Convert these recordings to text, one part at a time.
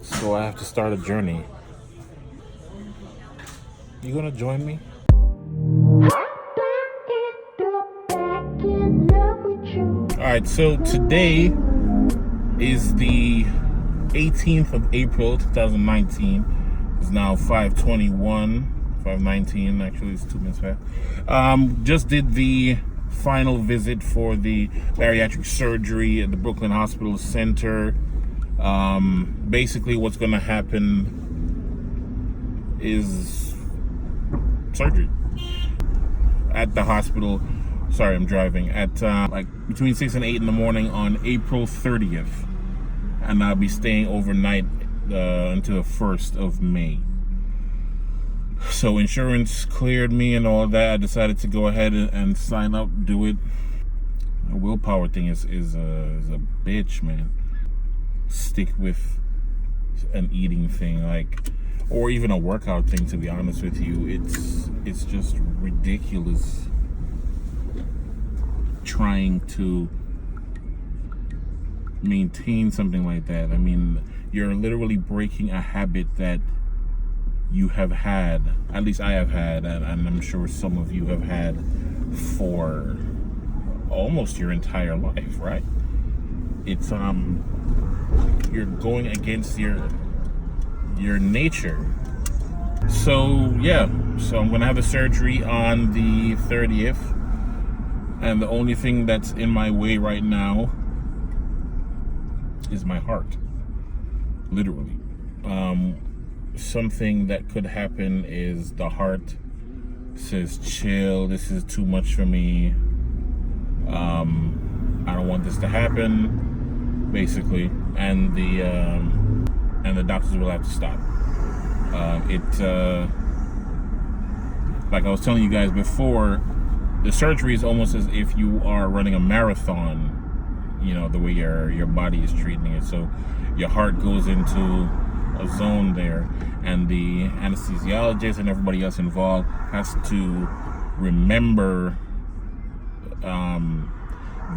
So I have to start a journey. You gonna join me? Alright, so today is the 18th of April 2019. It's now 5:19 actually. It's 2 minutes past. Just did the final visit for the bariatric surgery at the Brooklyn Hospital Center. Basically what's going to happen is surgery at the hospital. Sorry, I'm driving at like between 6 and 8 in the morning on April 30th, and I'll be staying overnight until the 1st of May. So insurance cleared me and all that. I decided to go ahead and sign up, do it. The willpower thing is a bitch, man. Stick with an eating thing, or even a workout thing. To be honest with you, it's just ridiculous trying to maintain something like that. I mean, you're literally breaking a habit that you have had, at least I have had, and I'm sure some of you have had for almost your entire life, right? It's you're going against your nature. So yeah, so I'm gonna have a surgery on the 30th, and the only thing that's in my way right now is my heart, literally. Something that could happen is the heart says, chill, this is too much for me. I don't want this to happen, basically, and the doctors will have to stop. Like I was telling you guys before, the surgery is almost as if you are running a marathon, the way your body is treating it. So your heart goes into a zone there, and the anesthesiologist and everybody else involved has to remember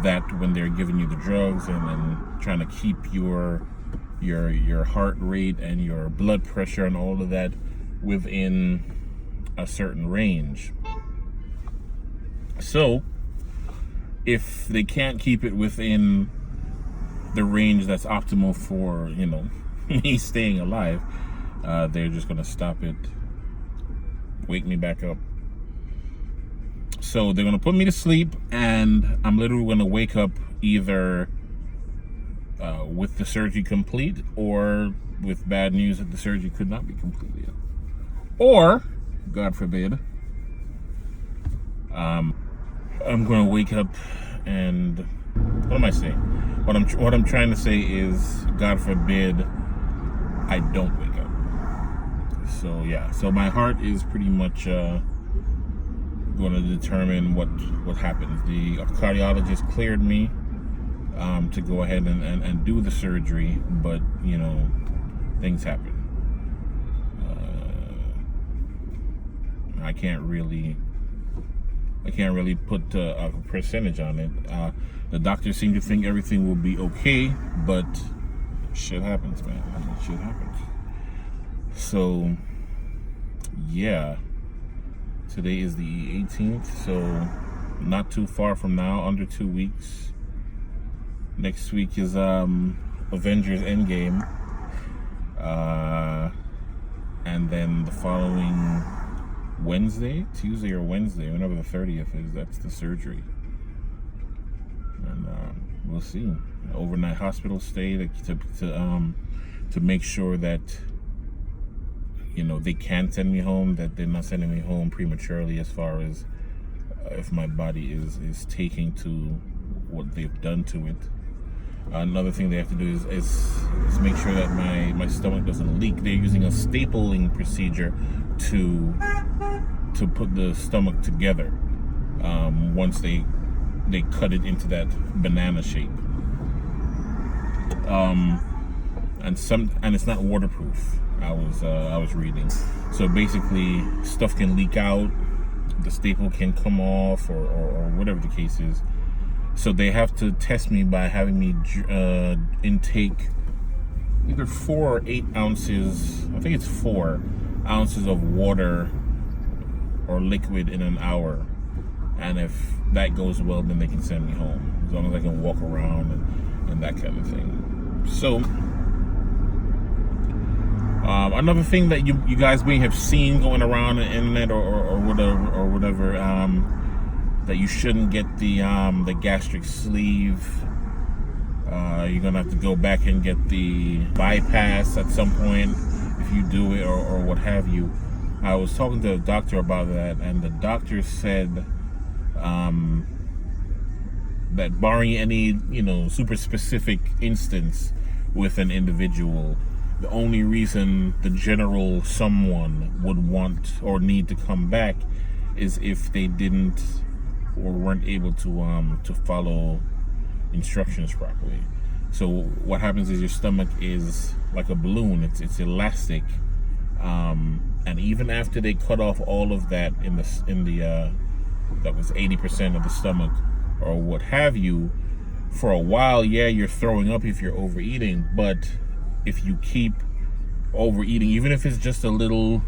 that when they're giving you the drugs and trying to keep your heart rate and your blood pressure and all of that within a certain range. So if they can't keep it within the range that's optimal for me staying alive, they're just gonna stop it, wake me back up. So they're gonna put me to sleep, and I'm literally gonna wake up either with the surgery complete, or with bad news that the surgery could not be completed, or God forbid, I'm gonna wake up and what am I saying? What I'm trying to say is, God forbid I don't wake up. So yeah, so my heart is pretty much going to determine what happens. The cardiologist cleared me to go ahead and do the surgery, but things happen. I can't really put a percentage on it. The doctors seem to think everything will be okay, but shit happens, man. Shit happens. So yeah, today is the 18th, so not too far from now, under 2 weeks. Next week is Avengers Endgame, and then the following Tuesday or Wednesday, whenever the 30th is, that's the surgery. And we'll see. Overnight hospital stay to make sure that they can send me home, that they're not sending me home prematurely, as far as if my body is taking to what they've done to it. Another thing they have to do is make sure that my stomach doesn't leak. They're using a stapling procedure to put the stomach together once they cut it into that banana shape. And it's not waterproof. I was reading. So basically, stuff can leak out, the staple can come off, or whatever the case is. So they have to test me by having me intake either 4 or 8 ounces, I think it's 4 ounces of water or liquid in an hour. And if that goes well, then they can send me home, as long as I can walk around and that kind of thing. So another thing that you guys may have seen going around the internet or whatever, that you shouldn't get the gastric sleeve. You're gonna have to go back and get the bypass at some point if you do it, or what have you. I was talking to a doctor about that, and the doctor said that barring any super specific instance with an individual, the only reason the general someone would want or need to come back is if they didn't or weren't able to follow instructions properly. So what happens is your stomach is like a balloon. It's elastic, and even after they cut off all of that in the that was 80% of the stomach or what have you, for a while, yeah, you're throwing up if you're overeating. But if you keep overeating, even if it's just a little,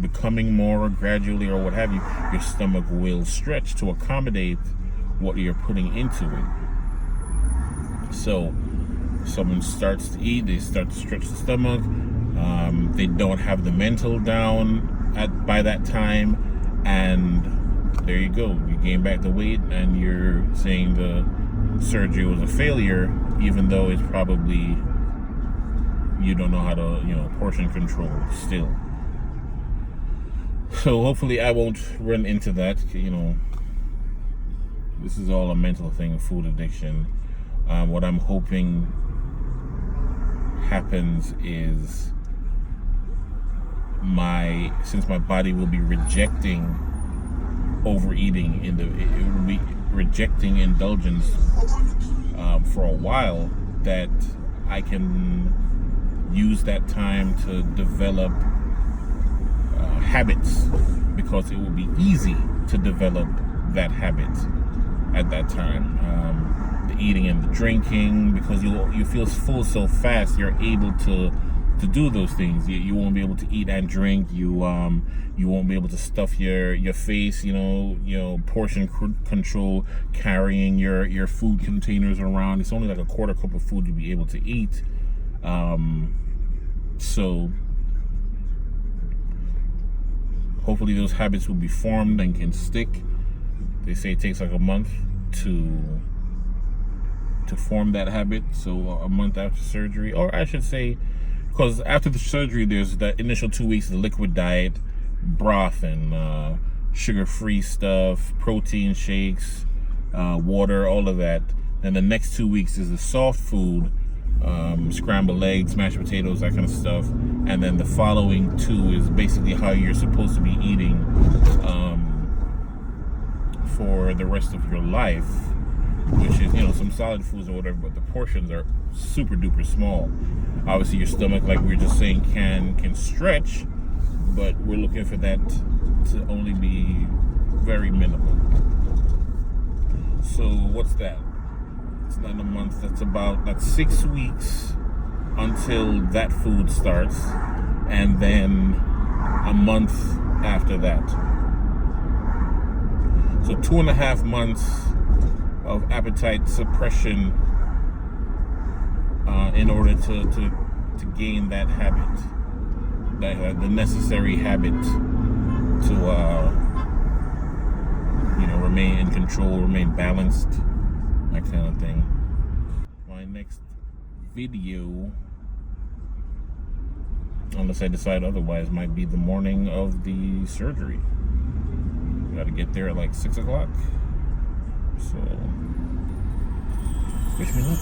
becoming more gradually or what have you, your stomach will stretch to accommodate what you're putting into it. So someone starts to eat, they start to stretch the stomach, they don't have the mental down by that time, and there you go, you gain back the weight, and you're saying the surgery was a failure, even though it's probably, you don't know how to portion control still. So hopefully I won't run into that. This is all a mental thing, food addiction. What I'm hoping happens is since my body will be rejecting overeating, it will be rejecting indulgence for a while, that I can use that time to develop habits, because it will be easy to develop that habit at that time. The eating and the drinking, because you feel full so fast, you're able to do those things. You won't be able to eat and drink. You won't be able to stuff your face. Portion control, carrying your food containers around. It's only like a quarter cup of food you'll be able to eat. So hopefully those habits will be formed and can stick. They say it takes like a month to form that habit. So a month after surgery, or I should say, because after the surgery, there's the initial 2 weeks of the liquid diet, broth and sugar-free stuff, protein shakes, water, all of that. And the next 2 weeks is the soft food, scrambled eggs, mashed potatoes, that kind of stuff. And then the following 2 is basically how you're supposed to be eating for the rest of your life, which is some solid foods or whatever, but the portions are super duper small. Obviously your stomach, like we were just saying, can stretch, but we're looking for that to only be very minimal. So what's that? It's not a month. That's 6 weeks until that food starts, and then a month after that. So 2.5 months of appetite suppression in order to gain that habit, the necessary habit to remain in control, remain balanced, that kind of thing. My next video, unless I decide otherwise, might be the morning of the surgery. Got to get there at like 6 o'clock. So, wish me luck.